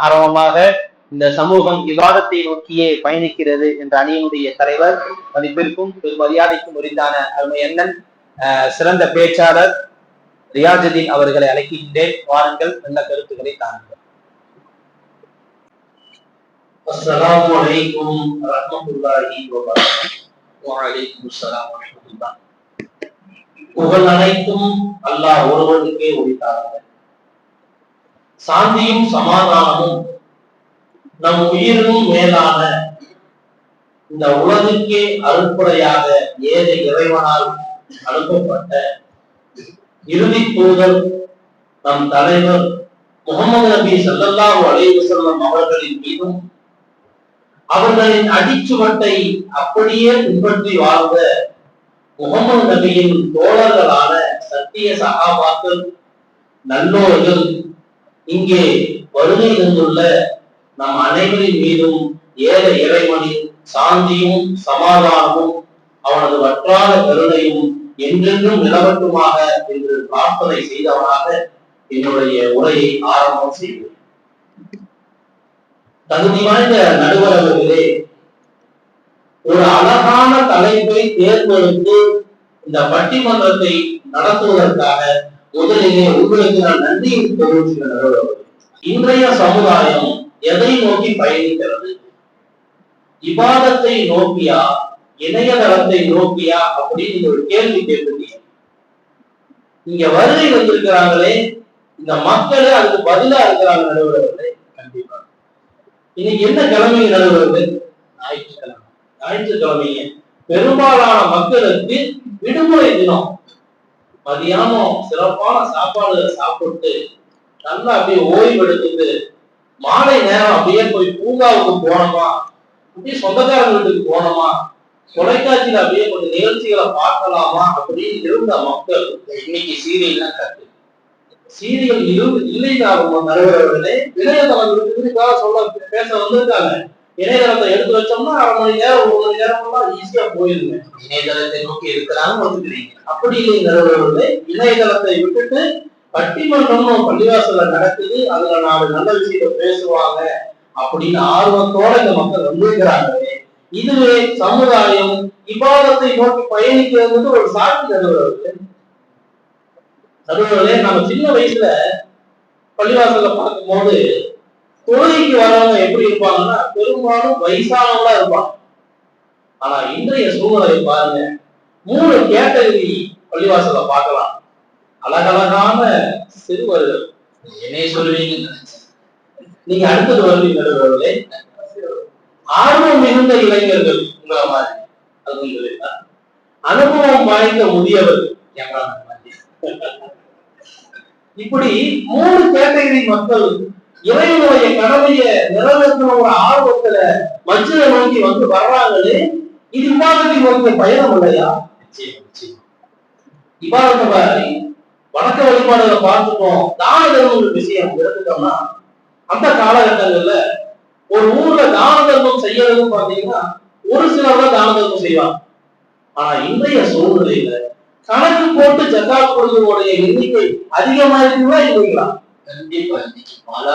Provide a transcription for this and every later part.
ஆரம்பமாக இந்த சமூகம் விவாதத்தை நோக்கியே பயணிக்கிறது என்ற அணியினுடைய தலைவர் மதிப்பிற்கும் மரியாதைக்கும் உரித்தான அருமை அண்ணன் சிறந்த பேச்சாளர் ரியாஜுதீன் அவர்களை அழைக்கின்றேன். வாருங்கள், நல்ல கருத்துக்களை தாருங்கள். அஸ்ஸலாமு அலைக்கும் வரஹ்மத்துல்லாஹி வபரகாத்துஹு. வஅலைக்கும் அஸ்ஸலாம் வரஹ்மத்துல்லாஹ். புகழ் அனைத்தும் அல்லாஹ் ஒருவனுக்கே உரித்தானது. சாந்தியும் சமாதானமும் நம் உயிரினும் மேலான இந்த உலகுக்கே அருட்படையாக ஏழை இறைவனால் அனுப்பப்பட்ட இறுதி தூதர் நம் தலைவர் முகமது நபி ஸல்லல்லாஹு அலைஹி வஸல்லம் அவர்களின் மீதும் அவர்களின் அடிச்சுவட்டை அப்படியே பின்பற்றி வாழ்ந்த முகமது நபியின் தோழர்களான சத்திய சஹாபாக்கள் நல்லோர்கள் இங்கே வருகை தந்துள்ள நம் அனைவரின் மீதும் ஏழை இறைவனின் சாந்தியும் சமாதானமும் அவனது வற்றாத கருணையும் என்றென்றும் நிலவட்டுமாக என்று பிரார்த்தனை செய்தவனாக என்னுடைய உரையை ஆரம்பம் செய்தேன். தகுதி வாய்ந்த நடுவர் அவர்களே, ஒரு அழகான தலைப்பை தேர்ந்தெடுத்து இந்த பட்டிமன்றத்தை நடத்துவதற்காக முதலிலே உங்களுக்கு நான் நன்றியை தெரிவிக்கிற நடுவர். இன்றைய சமுதாயம் எதை நோக்கி பயணிக்கிறது? இபாதத்தை நோக்கியா, இணையதளத்தை நோக்கியா அப்படின்னு ஒரு கேள்வி கேட்கிறீங்க. இங்க வருகை வந்திருக்கிறாங்களே இந்த மக்களே அதுக்கு பதிலா இருக்கிறாங்க நடுவர்களே. கண்டிப்பா இன்னைக்கு என்ன கிழமை நடுவர்கள்? ஞாயிற்றுக்கிழமை. ஞாயிற்றுக்கிழமைங்க பெரும்பாலான மக்களுக்கு விடுமுறை தினம். மதியானம் சிறப்பான சாப்பாடு சாப்பிட்டு நல்லா அப்படியே ஓய்வு எடுத்துட்டு மாலை நேரம் அப்படியே போய் பூங்காவுக்கு போனோமா, அப்படியே சொந்தக்காரங்க வீட்டுக்கு போனோமா, தொலைக்காட்சியில அப்படியே கொஞ்சம் நிகழ்ச்சிகளை பார்க்கலாமா அப்படின்னு இருந்த மக்கள் இன்னைக்கு சீரியல்லாம் கட்டு. சீரியல் இல்லைன்னா நடுவர்களே இணையதளம் சொல்ல பேச வந்திருக்காங்க. இணையதளத்தை எடுத்து வச்சோம்னா 1/2 மணி நேரம் 1 மணி நேரம் ஈஸியா போயிருங்க. இணையதளத்தை நோக்கி இருக்கிறாங்க வந்துக்கிறீங்க. அப்படி இல்லை நடுவர்களே, இணையதளத்தை விட்டுட்டு பட்டிமன்றம் பள்ளிவாசல்ல நடக்குது, அதுல 4 நல்ல விஷயத்தை பேசுவாங்க அப்படின்னு ஆர்வத்தோட இந்த மக்கள் வந்திருக்கிறாங்களே, இதுவே சமுதாயம் இபாதத்தை நோக்கி பயணிக்கிறது ஒரு சாட்சி நடுவர்களே. நடுவர்களே, நம்ம சின்ன வயசுல பள்ளிவாசல்ல பார்க்கும் போது தொழுகைக்கு வரவங்க எப்படி இருப்பாங்கன்னா பெரும்பாலும் வயசானவங்களா இருப்பாங்க. ஆனா இன்றைய சூழ்நிலை பாருங்க, 3 கேட்டகரி பள்ளிவாசல்ல பார்க்கலாம். அழகழகான சிறுவர்கள், என்னைய சொல்லுவீங்க, நீங்க அடுத்தது வருவீங்க நடுவர்களே. ஆர்வம் மிகுந்த இளைஞர்கள் உங்களை மாதிரி, அது அனுபவம் வாய்ந்த முதியவர்கள், இப்படி 3 கேட்டகரி மக்கள் இறைவனுடைய கடமையை நிறைவேற்றின ஒரு ஆர்வத்துல மஜ்ஜிதை நோக்கி வந்து வர்றாங்களே, இது இபாதத்தை நோக்கிய பயணம் இல்லையா? இபாதத்தை வணக்க வழிபாடுகளை பார்த்துட்டோம். தான தர்மம் விஷயம் எடுத்துட்டோம்னா அந்த காலகட்டங்கள்ல ஒரு ஊர்ல தான தர்மம் செய்யறதுன்னு பாத்தீங்கன்னா ஒரு சிலர் தான் தான தர்மம் செய்வாங்க. ஆனா இன்றைய சூழ்நிலையில கணக்கு போட்டு ஜக்காத் கொடுக்கக்கூடிய எண்ணிக்கை அதிகமா இருக்குங்களா இல்லைங்களா? கண்டிப்பா பல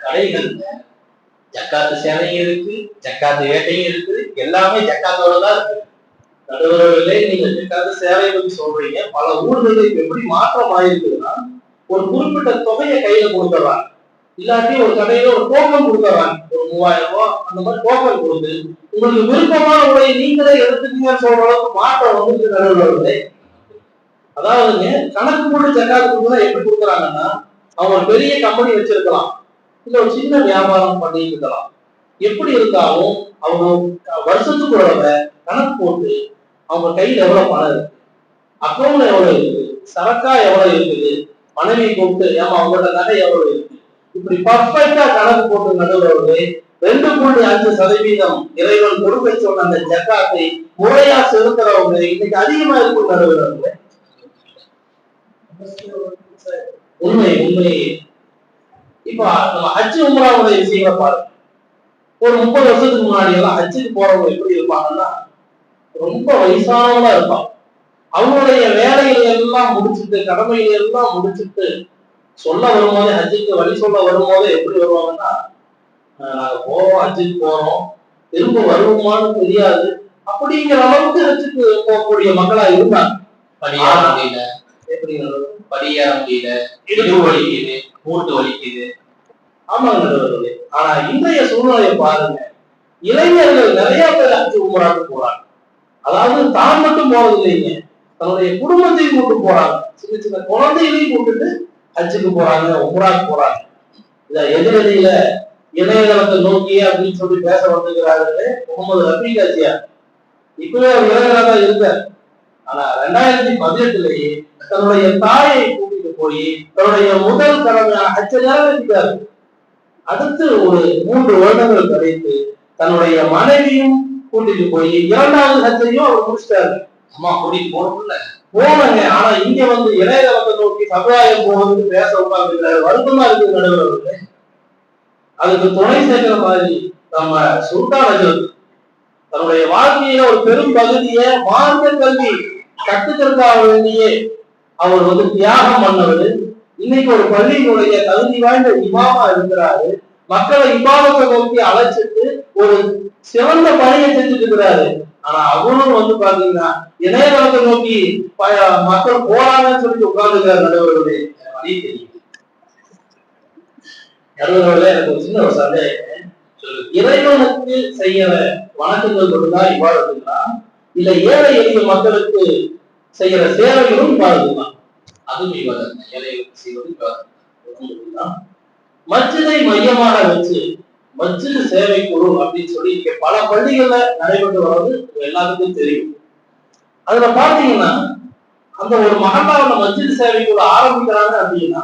கடைகள்ல ஜக்காத்து சேவையும் இருக்கு, ஜக்காத்து வேட்டையும் இருக்கு, எல்லாமே ஜக்காத்தோட தான் இருக்கு. நடுவர்களே, நீங்க ஜக்காத்து சேவை பத்தி சொல்றீங்க. பல ஊர்களுக்கு எப்படி மாற்றம் ஆயிருக்குதுன்னா, ஒரு குறிப்பிட்ட தொகையை கையில கொடுத்துறாங்க, இல்லாட்டி ஒரு கடையில ஒரு டோக்கன் கொடுத்துறாங்க, ஒரு 3000 ரூபாய் அந்த மாதிரி டோக்கன் கொடுத்து உங்களுக்கு விருப்பமான உடைய நீங்களே எடுத்துக்கீங்கன்னு சொல்ற அளவுக்கு மாற்றம் வந்து நடுவர்களே. அதாவதுங்க, கணக்கு போட்டு ஜக்காத்து கொடுத்தா எப்படி கொடுக்குறாங்கன்னா, அவங்க ஒரு பெரிய கம்பெனி வச்சிருக்கலாம், இல்ல ஒரு சின்ன வியாபாரம் பண்ணிட்டு இருக்கலாம். எப்படி இருந்தாலும் அவங்க வருஷத்துக்கு கணக்கு போட்டு அவங்க கையில எவ்வளவு பணம் இருக்கு, அக்கௌண்ட்ல எவ்வளவு இருக்கு, சரக்கா எவ்வளவு இருக்குது, மனைவி கூப்பிட்டு ஏமா அவங்களோட நகை எவ்வளவு இருக்கு, இப்படி பர்ஃபெக்டா கணக்கு போட்டு நடுவர்களே 2.5% இறைவன் கொடுக்க சொன்ன அந்த ஜக்காத்தை முறையா செலுத்துறவங்க இன்னைக்கு அதிகமா இருக்கும் நடுவர்களே. உண்மை உண்மையே. இப்ப நம்ம ஹஜ் உம்ராவுடைய விஷயங்களை பாருங்க. ஒரு 30 வருஷத்துக்கு முன்னாடி எல்லாம் ஹஜ்ஜுக்கு போறவங்க எப்படி இருப்பாங்கன்னா ரொம்ப வயசானவங்களா இருப்பாங்க. அவங்களுடைய வேலைகளை எல்லாம் முடிச்சுட்டு, கடமைகளை எல்லாம் முடிச்சுட்டு சொல்ல வரும்போதே, ஹஜ்ஜுக்கு வழி சொல்ல வரும்போதே எப்படி வருவாங்கன்னா நாங்க போறோம், ஹஜ்ஜுக்கு போறோம், திரும்ப வருவோமான்னு தெரியாது அப்படிங்கிற அளவுக்கு ஹஜ்ஜுக்கு போகக்கூடிய மக்களா இருந்தாங்க. படியேற முடியல, எப்படி படியேற முடியல, இடுப்பு வலிக்குது, மூட்டு வலிக்குது. ஆமாங்க. ஆனா இன்றைய சூழ்நிலையை பாருங்க, இளைஞர்கள் நிறைய பேர் ஹஜ்ஜு உம்ராக்கு போறாங்க. அதாவது தான் மட்டும் போறது இல்லைங்க, தன்னுடைய குடும்பத்தையும் கூட்டு போறாங்க. சின்ன சின்ன குழந்தைகளையும் கூட்டுட்டு ஹஜ்ஜுக்கு போறாங்க, உம்ராக்கு போறாங்க. இத எதிரடியில இணையதளத்தை நோக்கி அப்படின்னு சொல்லி பேச வந்துக்கிறாரு முகமது ரஃபீக் ஆச்சியார். இப்பவே அவர் இளைஞராக தான் இருக்கார். ஆனா 2018 தன்னுடைய தாயை கூட்டிட்டு போய் தன்னுடைய முதல் கடமையான ஹஜ்ஜை நிறைவேற்றிட்டாரு. அடுத்து ஒரு 3 வருடங்கள் கழித்து தன்னுடைய மனைவியும் கூட்டிட்டு போய் 2வது ஹஜ்ஜையும் அவர் முடிச்சிட்டாரு. அம்மா கூட்டிட்டு போனோம்ல போனாங்க. ஆனா இங்க வந்து இணையதளத்தை நோக்கி சமுதாயம் போவதுக்கு பேச உட்கார்ந்துருக்காரு. வருத்தமா இருக்கு நடுவர்களுக்கு. அதுக்கு துணை சேர்க்கிற மாதிரி நம்ம சுல்தான் அஜர் தன்னுடைய வாழ்க்கையில ஒரு பெரும் பகுதியை மார்க்க கல்வி கத்துக்கிறதுக்காக வேண்டியே அவர் வந்து தியாகம் பண்ணவர். இன்னைக்கு ஒரு பள்ளியினுடைய தகுதி வாய்ந்த இமாமா இருக்கிறாரு. மக்களை இபாதத்தை நோக்கி அழைச்சிட்டு ஒரு சிறந்த பணியை செஞ்சுட்டு இருக்கிறாரு. ஆனா அவரும் வந்து பாத்தீங்கன்னா இணையதளத்தை நோக்கி மக்கள் போறாங்கன்னு சொல்லிட்டு உட்கார்ந்துக்கிறார். நடுவர்களே வழி தெரியும். நடுவர்களே எனக்கு ஒரு சின்ன ஒரு சந்தேகம். இறைவனுக்கு செய்யற வணக்கங்கள் மட்டும்தான் இவ்வாறுங்களா, இல்ல ஏழை எளிய மக்களுக்கு செய்யற சேவைகளும் இவ்வாறுதான்? அதுவும் இவ்வாறு ஏழைகளுக்கு செய்வது இவ்வாறு. மஸ்ஜிதை மையமாக வச்சு மஸ்ஜித் சேவை குழு அப்படின்னு சொல்லி இங்க பல பள்ளிகள்ல நடைபெற்று வர்றது எல்லாத்துக்கும் தெரியும். அதுல பாத்தீங்கன்னா அந்த ஒரு மகல்லாவில் மஸ்ஜித் சேவை குழு ஆரம்பிக்கிறாங்க அப்படின்னா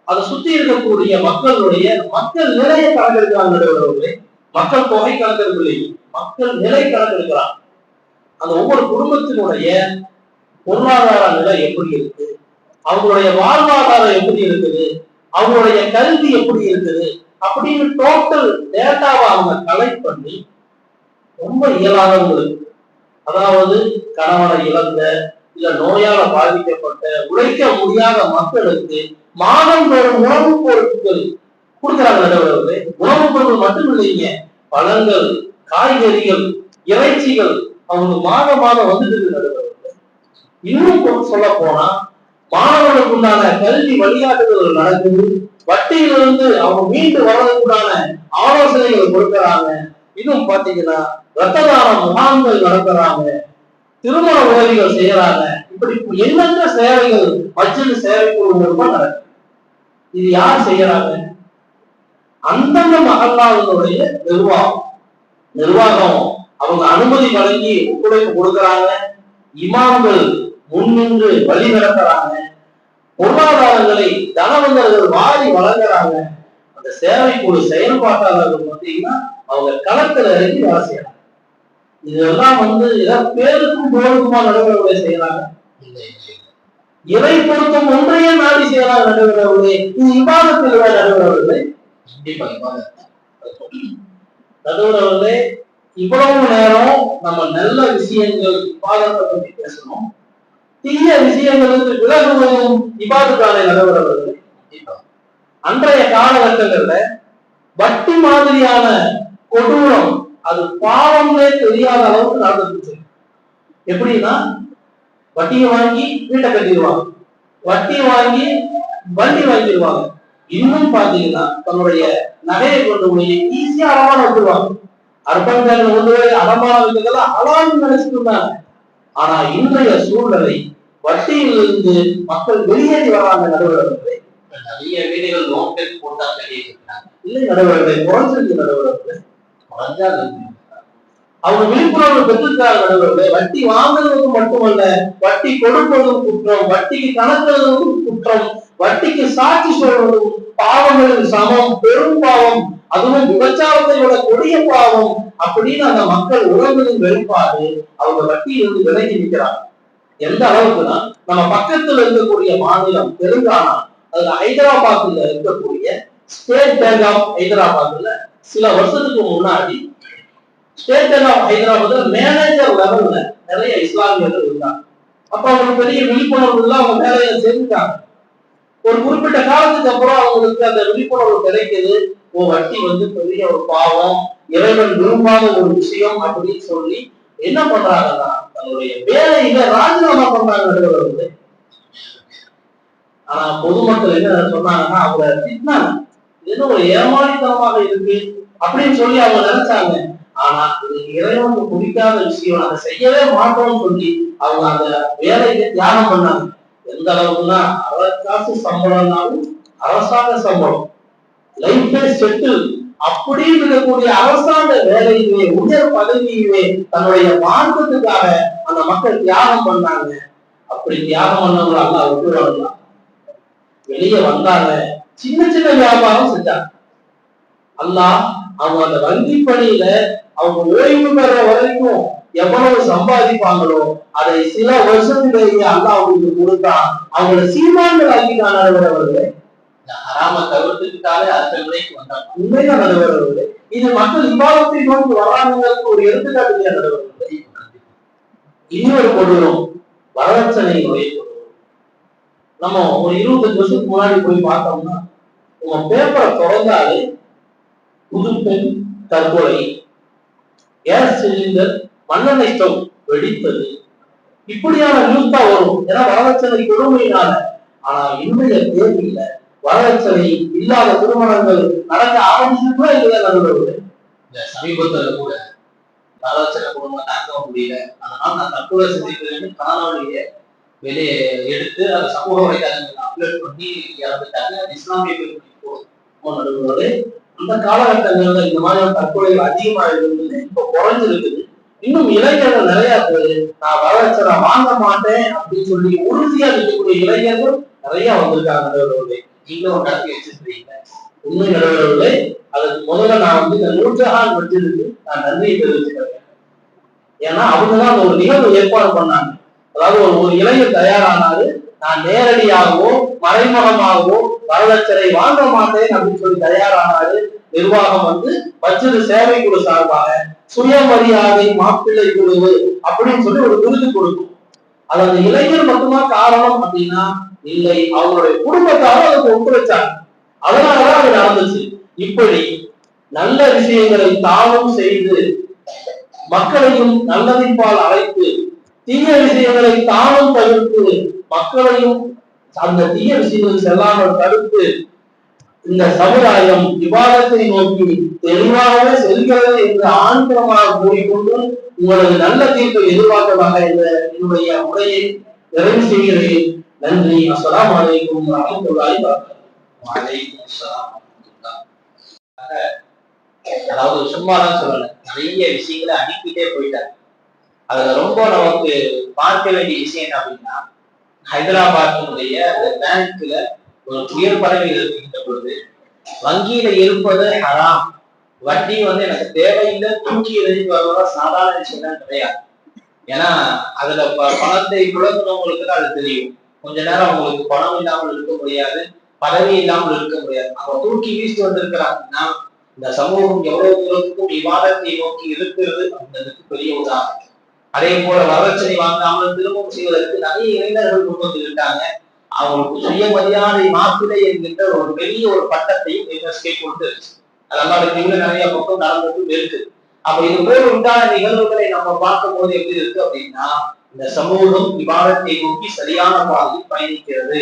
அதை சுத்தி இருக்கக்கூடிய மக்களுடைய மக்கள் நிலையை கணக்கெடுக்கிறாங்க. மக்கள் தொகை கணக்கெடுக்கவில்லை, மக்கள் நிலை கணக்கெடுக்கிறாங்க. அந்த ஒவ்வொரு குடும்பத்தினுடைய பொருளாதார நிலை எப்படி இருக்கு, அவங்களுடைய வாழ்வாதாரம் எப்படி இருக்குது, அவங்களுடைய கல்வி எப்படி இருக்குது அப்படின்னு டோட்டல் டேட்டாவை அவங்க கலெக்ட் பண்ணி ரொம்ப இயலாதவங்களுக்கு, அதாவது கணவனை இழந்த இல்ல நோயால பாதிக்கப்பட்ட உழைக்க முடியாத மக்களுக்கு மாதம் பெறும் உணவுப் பொருட்கள் கொடுக்கிறாங்க. நடுவர்களே உணவுப் பொருட்கள் மட்டும் இல்லைங்க, பழங்கள், காய்கறிகள், இறைச்சிகள் அவங்களுக்கு மாதம் மாதம் வந்துட்டு நடுவர்களே. இன்னும் சொல்ல போனா மாணவர்களுக்கு உண்டான கல்வி வழிகாட்டுதல்கள் நடக்குது. வட்டியிலிருந்து அவங்க மீண்டு வர்றதுக்குண்டான ஆலோசனைகள் கொடுக்கறாங்க. இதுவும் பாத்தீங்கன்னா ரத்த தான முகாம்கள் நடத்துறாங்க, திருமண உதவிகள் செய்யறாங்க. இப்படி எண்ணற்ற சேவைகள் மஸ்ஜித் சேவை குழு மூலமா நடக்குது. இது யார் செய்யறாங்க? அந்தந்த மகல்லாவினுடைய நிர்வாகம் அவங்க அனுமதி வழங்கி ஒத்துழைப்பு கொடுக்கறாங்க. இமாம்கள் முன்னின்று வழி நடத்துறாங்க. பொருளாதாரங்களை தனவந்தர்கள் வாரி வழங்குறாங்க. அந்த சேவை குழு செயல்பாட்டாளர்கள் பார்த்தீங்கன்னா அவங்க களத்துல இறங்கி வேலை செய்யறாங்க. இதெல்லாம் வந்து ஏதாவது பேருக்கும் போருக்குமா நடுவர்களை செய்யறாங்க? இறை பொருத்தம் ஒன்றையே நாடி செய்யறாங்க நடுவர்களே. இது இபாதத்தில் நடுவர்களே. நடுவர்களே இவ்வளவு நேரம் நம்ம நல்ல விஷயங்கள் இபாதத்தை பற்றி பேசணும், தீய விஷயங்களுக்கு விலகுவதும் இபாதத்தான நடுவர்களே. அன்றைய காலகட்டங்கள்ல வட்டி மாதிரியான கொடூரம் அது பாவங்களே தெரியாத அளவுக்கு நடந்துச்சு. எப்படின்னா வட்டியை வாங்கி வீட்டை கட்டிடுவாங்க, வட்டியை வாங்கி வண்டி வாங்கிடுவாங்க. இன்னும் பாத்தீங்கன்னா தன்னுடைய நகையை கொண்டு போய் ஈஸியா அடமானம் வச்சிருவாங்க. அர்பன் பேங்க்ல கொண்டு போய் அடமானம் வைக்கிறதெல்லாம் அலான்னு நினைச்சிட்டு இருந்தாங்க. ஆனா இன்றைய சூழ்நிலை வட்டியிலிருந்து மக்கள் வெளியேறி வராங்க. நடுவர்களே நிறைய வீடுகள் லோன் போட்டா கட்டியிருக்காங்க. இல்லை நடுவர்களே, குறைஞ்சிருக்கு நடுவர்களே. அவங்க விழிப்புணர்வு பெற்றிருக்காங்க நடுவர்களே. வட்டி வாங்குறதுக்கு மட்டுமல்ல, வட்டி கொடுப்பதும் குற்றம், வட்டிக்கு கணக்குறதும் குற்றம், வட்டிக்கு சாட்சி சொல்வதும் பாவங்களின் சமம், பெரும் பாவம், அதுவும் விபச்சாரத்தை விட கொடிய பாவம் அப்படின்னு அந்த மக்கள் உணர்வதின் வெளிப்பாடு அவங்க வட்டியிலிருந்து விலகி நிற்கிறாங்க. எந்த அளவுக்குன்னா நம்ம பக்கத்துல இருக்கக்கூடிய மாநிலம் தெலுங்கானா, அதுல ஹைதராபாத்ல இருக்கக்கூடிய ஸ்டேட் பேங்க் ஆஃப் ஹைதராபாத்ல சில வருஷத்துக்கு முன்னாடி ஸ்டேட் பேங்க் ஆஃப் ஹைதராபாத்ல மேனேஜர் லெவல்ல நிறைய இஸ்லாமியர்கள் இருந்தாங்க. அப்ப அவங்களுக்கு பெரிய விழிப்புணர்வு அவங்க வேலையை செஞ்சுட்டாங்க. ஒரு குறிப்பிட்ட காலத்துக்கு அப்புறம் அவங்களுக்கு அந்த விழிப்புணர்வு கிடைக்குது. வட்டி வந்து பெரிய ஒரு பாவம், இறைவன் விரும்பாத ஒரு விஷயம் அப்படின்னு சொல்லி என்ன பண்றாங்கன்னா தன்னுடைய வேலையில ராஜினாமா பண்றாங்க நடுவர்கள். ஆனா பொதுமக்கள் என்ன சொன்னாங்கன்னா அவரை திட்டினாங்க, இது ஒரு ஏமாளித்தனமாக இருக்கு அப்படின்னு சொல்லி அவங்க நினைச்சாங்க. ஆனா இது இறைவனுக்கு பிடிக்காத விஷயம், அதை செய்யவே மாட்டோம்னு சொல்லி அவங்க அந்த வேலைக்கு தியாகம் பண்ணாங்க. எந்த அளவுக்குன்னா அரசாங்க சம்பளம்னாலும் அரசாங்க சம்பளம், லைஃபே செட்டில் அப்படின்னு இருக்கக்கூடிய அரசாங்க வேலையிலே உயர் பதவியிலே தன்னுடைய மார்க்கத்துக்காக அந்த மக்கள் தியாகம் பண்ணாங்க. அப்படி தியாகம் பண்ணவங்க விட்டு வரலாம். வெளியே வந்தாங்க, சின்ன சின்ன வியாபாரம் செஞ்சாங்க. அல்லாஹ் அவங்க அந்த வங்கி பணியில அவங்க ஓய்வு பெற வரைக்கும் எவ்வளவு சம்பாதிப்பாங்களோ அதை சில வருஷத்திலேயே அல்லாஹ் அவங்களுக்கு கொடுத்தா அவங்கள சீமான்கள் ஆக்கிட்டானவர்களே. ஹராம தவிர்த்துக்கிட்டாலே அடுத்த நிலைக்கு வந்தாங்க. உண்மையா நடுவர்களே, இது மக்கள் விவாதத்தை நோக்கி வராதவங்களுக்கு ஒரு எடுத்துக்காட்டு இல்லையா நடுவர்களே? இன்னொரு கொடூரம் வரதட்சணை முறை. நம்ம ஒரு 25 வருஷத்துக்கு முன்னாடி போய் பார்த்தோம்னா உங்க பேப்பரை தொடர்ந்தாலே புதுப்பெண் தற்கொலை, கேஸ் சிலிண்டர், மண்ணெண்ணெய் ஸ்டவ் வெடித்தது, இப்படியான நியூஸ் தான் வரும். ஏன்னா வரதட்சணை கொடுமையினால. ஆனா இன்றைய தேதியில வரதட்சணை இல்லாத திருமணங்கள் நடக்க ஆரம்பிச்சுன்னா இல்லையா நடுவர்களே? இந்த சமீபத்துல கூட வரதட்சணை குடும்பம் தாக்க முடியல, அதனால நான் தற்கொலை செஞ்சுக்கிறேன்னு காணொலியை வெளியே எடுத்து அதை சமூக வலைதளங்கள் அப்லோட் பண்ணி இறந்துட்டாங்க. இஸ்லாமிய நடுவர்களே, அந்த காலகட்டங்கள்ல இந்த மாதிரியான தற்கொலைகள் அதிகமா இருந்தது, இப்ப குறைஞ்சிருக்குது. இன்னும் இளைஞர்கள் நிறைய பேரு நான் வரதட்சணை வாங்க மாட்டேன் அப்படின்னு சொல்லி உறுதியா இருக்கக்கூடிய இளைஞர்கள் நிறைய வந்திருக்காங்க நடுவர்களே. நீங்களும் நடத்தி வச்சிருக்கீங்க. உண்மை நடுவர்களே, அதுக்கு முதல்ல நான் வந்து இந்த நூற்றாண்டு வச்சிருக்கு நான் நன்றியை தெரிவிச்சுக்கிறேன். ஏன்னா அவங்கதான் அந்த ஒரு நிகழ்வு ஏற்பாடு பண்ணாங்க. அதாவது ஒரு இளைஞர் தயாரானாரு, நான் நேரடியாகவோ மறைமுகமாகவோ வரதட்சணை வாங்க மாட்டேன் அப்படின்னு சொல்லி தயாரானாரு. நிர்வாகம் வந்து மற்றொரு சேவை குழு சார்பாக சுயமரியாதை மாப்பிள்ளை குழு அப்படின்னு சொல்லி ஒரு விருது கொடுக்கும். அது அந்த இளைஞர் மட்டுமா காரணம் அப்படின்னா இல்லை, அவங்களுடைய குடும்பத்தாரும் அதுக்கு ஒத்துழைச்சாங்க. அதனாலதான் அது நடந்துச்சு. இப்படி நல்ல விஷயங்களை தானும் செய்து மக்களையும் நல்லதின்பால் அழைத்து தீய விஷயங்களை தானும் தவிர்த்து மக்களையும் அந்த தீய விஷயங்கள் செல்லாமல் தடுத்து இந்த சமுதாயம் விவாதத்தை நோக்கி தெளிவாகவே செல்கிறது என்று ஆணித்தரமாக கூறிக்கொண்டு உங்களது நல்ல தீர்ப்பை எதிர்பார்த்ததாக என்னுடைய உரையை நிறைவு செய்கிறேன். நன்றி. அஸ்ஸலாமு அலைக்கும் வரஹ்மத்துல்லாஹி வபரகாத்துஹு. அதாவது சும்மாதான் சொல்லல, நிறைய விஷயங்களை அனுப்பிட்டே போயிட்டாரு. அதுல ரொம்ப நமக்கு பார்க்க வேண்டிய விஷயம் என்ன அப்படின்னா, ஹைதராபாத்தினுடைய அந்த பேங்க்ல ஒரு உயர் பதவியில் இருக்கின்ற பொழுது வங்கியில இருப்பது ஹராம், வட்டி வந்து எனக்கு தேவையில்லை, தூக்கி எறிஞ்சு வருவதா சாதாரண விஷயம் தான் கிடையாது. ஏன்னா அதுல பணத்தை புழங்குனவங்களுக்கு தான் அது தெரியும். கொஞ்ச நேரம் அவங்களுக்கு பணம் இல்லாமல் இருக்க முடியாது, பதவி இல்லாமல் இருக்க முடியாது. அவங்க தூக்கி வீசிட்டு வந்திருக்கிறாங்கன்னா இந்த சமூகம் எவ்வளவு தூரத்துக்கும் விவாதத்தை நோக்கி இருக்கிறது அப்படின்றதுக்கு பெரிய உதாரணம். அதே போல வரதட்சணை வாங்காமல் திருமணம் செய்வதற்கு நிறைய இளைஞர்கள் கொண்டு வந்து இருக்காங்க. அவங்களுக்கு சுயமரியாதை மாப்பிள்ளை என்கின்ற ஒரு பெரிய ஒரு பட்டத்தையும் யுனெஸ்கோ கொடுத்துருச்சு. அதெல்லாம் நிறைய பக்கம் நடந்ததும் இருக்கு. அப்ப இது போல உண்டான நிகழ்வுகளை நம்ம பார்க்கும் போது எப்படி இருக்கு அப்படின்னா, இந்த சமூகம் விவாதத்தை நோக்கி சரியான பாதையில் பயணிக்கிறது.